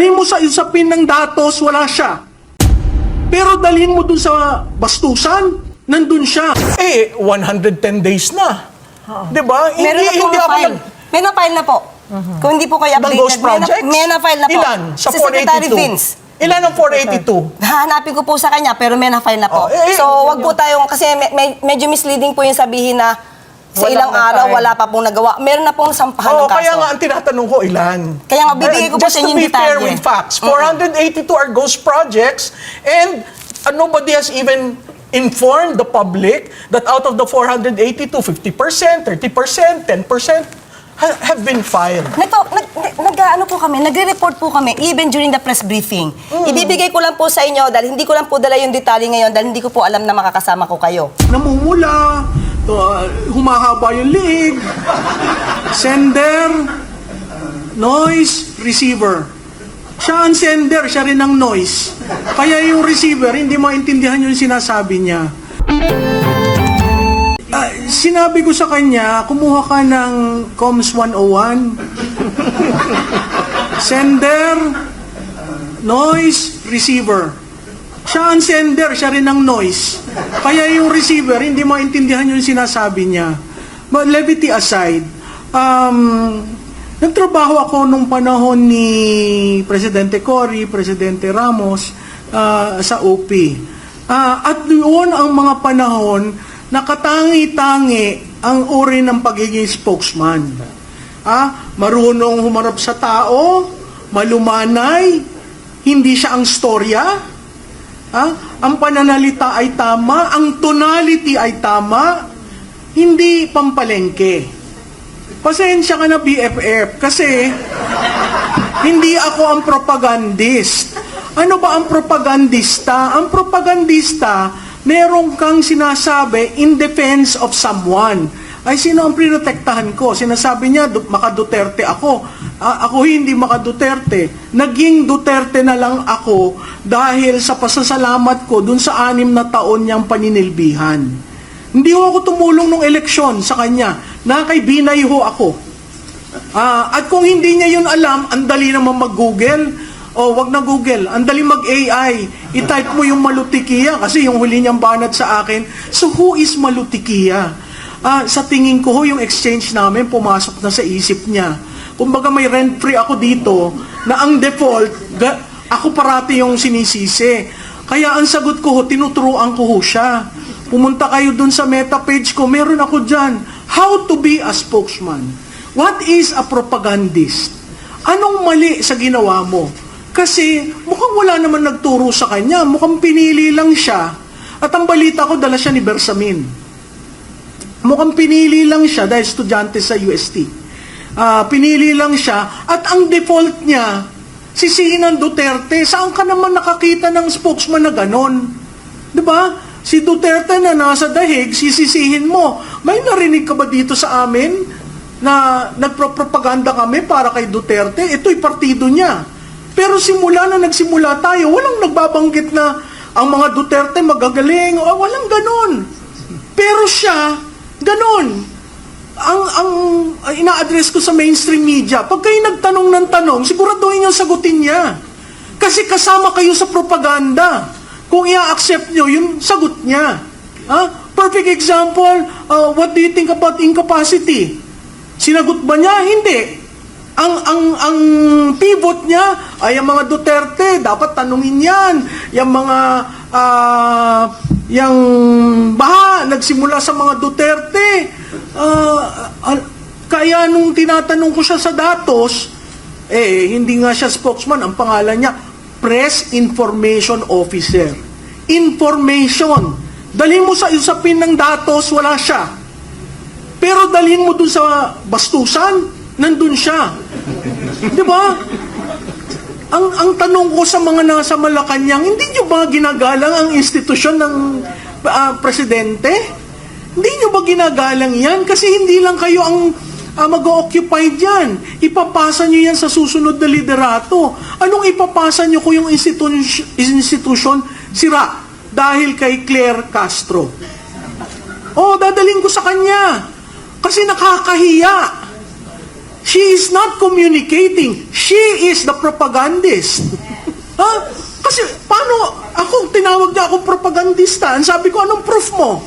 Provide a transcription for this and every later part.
Dalhin mo sa usapin ng datos, wala siya. Pero dalhin mo dun sa bastusan, nandun siya. 110 days na. Diba? Meron na po na-file. May na-file na po. Kung hindi po kayo Ng updated, ghost projects? may na-file na po. Ilan? Sa Si Secretary 482? Vince. Ilan ang 482? Hahanapin ko po sa kanya, pero may na-file na po. Wag po tayong, kasi medyo misleading po yung sabihin na sa ilang araw, wala pa pong nagawa. Meron na pong sampahan ng kaso. Kaya nga ang tinatanong ko, ilan? Kaya nga, bibigay ko po sa inyo yung Just to be fair detalye. with facts, 482 are ghost projects and nobody has even informed the public that out of the 482, 50%, 30%, 10% have been filed. Nag-ano po kami, nagre-report po kami even during the press briefing. Ibibigay ko lang po sa inyo dahil hindi ko lang po dala yung detalye ngayon dahil hindi ko po alam na makakasama ko kayo. Namumula, humahaba yung liig, sender, noise, receiver. Siya ang sender, siya rin ang noise. Kaya yung receiver, hindi maintindihan yung sinasabi niya. Sinabi ko sa kanya, kumuha ka ng Comms 101. Sender, noise, receiver. Siya ang sender, siya rin ang noise. Kaya yung receiver, hindi maintindihan yung sinasabi niya. But levity aside, nagtrabaho ako nung panahon ni Presidente Cory, Presidente Ramos, sa OP. At doon ang mga panahon na katangi-tangi ang uri ng pagiging spokesman. Marunong humarap sa tao, malumanay, hindi siya ang storya, ang pananalita ay tama, ang tonality ay tama, hindi pampalengke. Pasensya ka na BFF kasi hindi ako ang propagandist. Ano ba ang propagandista? Ang propagandista, meron kang sinasabi in defense of someone. Ay, sino ang prinotektahan ko? Sinasabi niya, maka-Duterte ako. Ako hindi maka-Duterte. Naging Duterte na lang ako dahil sa pasasalamat ko dun sa 6 na taon niyang paninilbihan. Hindi ho ako tumulong nung eleksyon sa kanya. Nakay-binay ho ako. At kung hindi niya yun alam, ang dali naman mag-Google. Wag na Google. Ang dali mag-AI. I-type mo yung Malutikia kasi yung huli niyang banat sa akin. So who is Malutikia? Sa tingin ko ho, yung exchange namin pumasok na sa isip niya. Kumbaga may rent-free ako dito na ang default, ako parati yung sinisisi. Kaya ang sagot ko ho, tinuturuan ko ho siya. Pumunta kayo dun sa meta page ko, meron ako dyan. How to be a spokesman. What is a propagandist? Anong mali sa ginawa mo? Kasi mukhang wala naman nagturo sa kanya. Mukhang pinili lang siya. At ang balita ko, dala siya ni Bersamin. Mukhang pinili lang siya dahil estudyante sa UST. Pinili lang siya. At ang default niya, sisihin ng Duterte. Saan ka naman nakakita ng spokesman na ganon? Diba? Si Duterte na nasa dahig, sisisihin mo. May narinig ka ba dito sa amin na nagpropaganda kami para kay Duterte? Ito'y partido niya. Pero simula na nagsimula tayo, walang nagbabanggit na ang mga Duterte magagaling. Walang ganon. Pero siya, ganon. Ang ina-address ko sa mainstream media, pag kayo nagtanong ng tanong, siguraduhin yung sagutin niya. Kasi kasama kayo sa propaganda. Kung i-accept nyo, yung sagot niya. Perfect example, what do you think about incapacity? Sinagot ba niya? Hindi. Ang pivot niya ay ang mga Duterte, dapat tanungin yan. Yung mga yung baha, nagsimula sa mga Duterte. Kaya nung tinatanong ko siya sa datos, hindi nga siya spokesman, ang pangalan niya, Press Information Officer. Information. Dalhin mo sa usapin ng datos, wala siya. Pero dalhin mo dun sa bastusan, nandun siya. Di ba? Ang tanong ko sa mga nasa Malacanang, hindi nyo ba ginagalang ang institusyon ng presidente? Hindi nyo ba ginagalang yan? Kasi hindi lang kayo ang mag-occupy dyan. Ipapasa nyo yan sa susunod na liderato. Anong ipapasa nyo kung yung institusyon sira? Dahil kay Claire Castro. Dadaling ko sa kanya. Kasi nakakahiya. She is not communicating. She is the propagandist. Ha? Kasi paano, tinawag niya akong propagandista. Ang sabi ko, anong proof mo?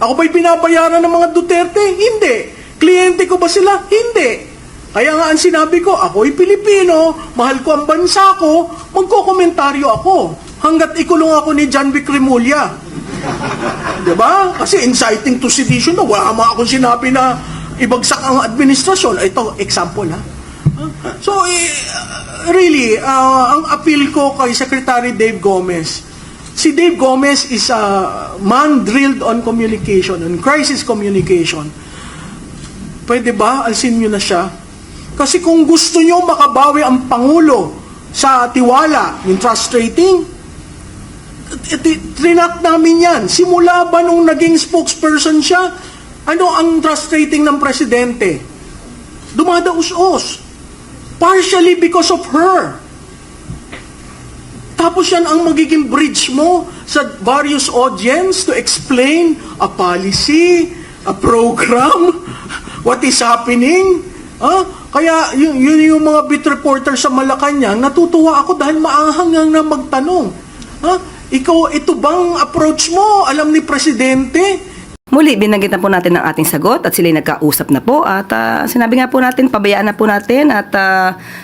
Ako ba'y binabayaran ng mga Duterte? Hindi. Kliyente ko ba sila? Hindi. Kaya nga ang sinabi ko, ako'y Pilipino, mahal ko ang bansa ko, magkokomentaryo ako. Hanggat ikulong ako ni John Vic Remulla. Diba? Kasi inciting to sedition na wala mga akong sinabi na ibagsak ang administrasyon. Ito, example ha. So, really, ang appeal ko kay Secretary Dave Gomez, si Dave Gomez is a man drilled on communication, on crisis communication. Pwede ba? Alsin nyo na siya. Kasi kung gusto nyo makabawi ang Pangulo sa tiwala, yung trust rating, trinak namin yan. Simula ba nung naging spokesperson siya, ano ang trust rating ng presidente? Dumadaus-os. Partially because of her. Tapos yan ang magiging bridge mo sa various audience to explain a policy, a program, what is happening. Kaya yun yung mga beat reporter sa Malacanang, natutuwa ako dahil maahangang na magtanong. Ikaw, ito bang approach mo? Alam ni Presidente? Muli, binanggit na po natin ang ating sagot at sila'y nagkausap na po at sinabi nga po natin, pabayaan na po natin at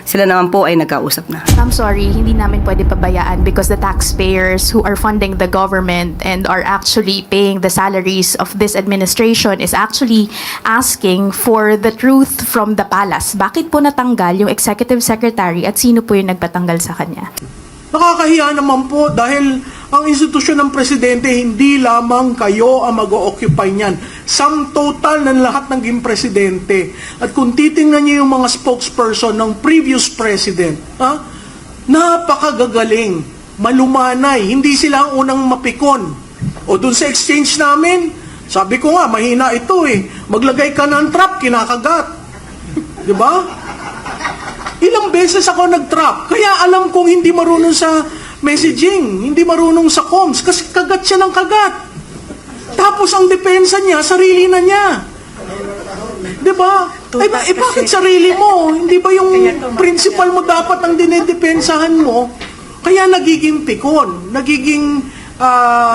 sila naman po ay nagkausap na. I'm sorry, hindi namin pwede pabayaan because the taxpayers who are funding the government and are actually paying the salaries of this administration is actually asking for the truth from the palace. Bakit po natanggal yung executive secretary at sino po yung nagpatanggal sa kanya? Nakakahiya naman po dahil ang institusyon ng presidente, hindi lamang kayo ang mag-o-occupy niyan. Sum total ng lahat ng naging presidente. At kung titingnan niyo yung mga spokesperson ng previous president, napakagagaling, malumanay, hindi sila ang unang mapikon. O dun sa exchange namin, sabi ko nga, mahina ito maglagay ka ng trap, kinakagat. Diba? Ilang beses ako nag-trap. Kaya alam kong hindi marunong sa messaging, hindi marunong sa comms, kasi kagat siya ng kagat. Tapos ang depensa niya, sarili na niya. Diba? Bakit sarili mo? Hindi ba yung principal mo dapat ang dinedepensahan mo? Kaya nagiging pikon, nagiging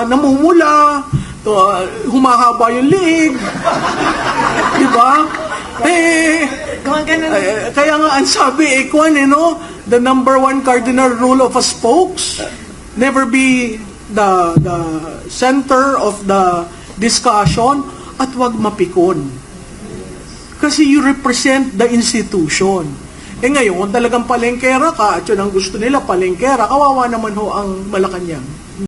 namumula, humahaba yung liig. Diba? Kaya nga ang sabi, the number one cardinal rule of a spokes, never be the center of the discussion at wag mapikon. Kasi you represent the institution. Ngayon, kung talagang palengkera ka at yun ang gusto nila, palengkera, kawawa naman ho ang Malacanang.